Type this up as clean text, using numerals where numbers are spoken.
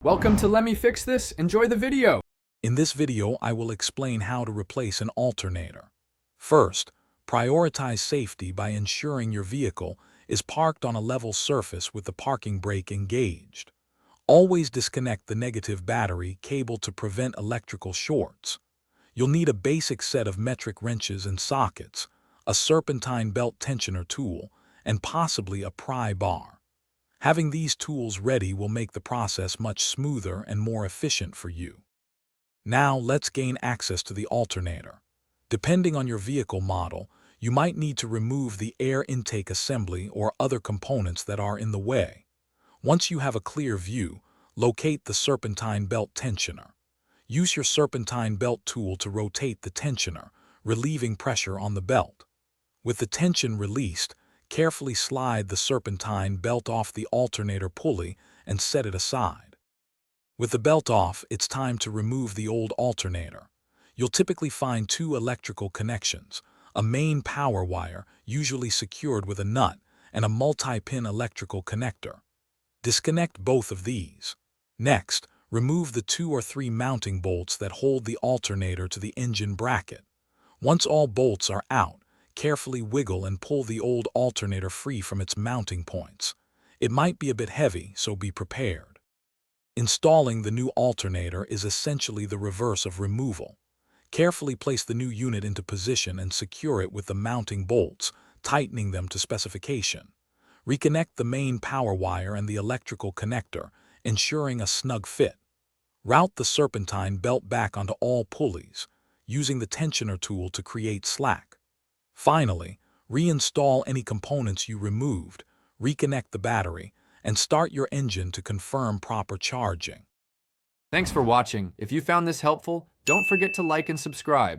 Welcome to Let Me Fix This. Enjoy the video. In this video, I will explain how to replace an alternator. First, prioritize safety by ensuring your vehicle is parked on a level surface with the parking brake engaged. Always disconnect the negative battery cable to prevent electrical shorts. You'll need a basic set of metric wrenches and sockets, a serpentine belt tensioner tool, and possibly a pry bar. Having these tools ready will make the process much smoother and more efficient for you. Now let's gain access to the alternator. Depending on your vehicle model, you might need to remove the air intake assembly or other components that are in the way. Once you have a clear view, locate the serpentine belt tensioner. Use your serpentine belt tool to rotate the tensioner, relieving pressure on the belt. With the tension released, carefully slide the serpentine belt off the alternator pulley and set it aside. With the belt off, it's time to remove the old alternator. You'll typically find two electrical connections, a main power wire, usually secured with a nut, and a multi-pin electrical connector. Disconnect both of these. Next, remove the 2 or 3 mounting bolts that hold the alternator to the engine bracket. Once all bolts are out, carefully wiggle and pull the old alternator free from its mounting points. It might be a bit heavy, so be prepared. Installing the new alternator is essentially the reverse of removal. Carefully place the new unit into position and secure it with the mounting bolts, tightening them to specification. Reconnect the main power wire and the electrical connector, ensuring a snug fit. Route the serpentine belt back onto all pulleys, using the tensioner tool to create slack. Finally, reinstall any components you removed, reconnect the battery, and start your engine to confirm proper charging. Thanks for watching. If you found this helpful, don't forget to like and subscribe.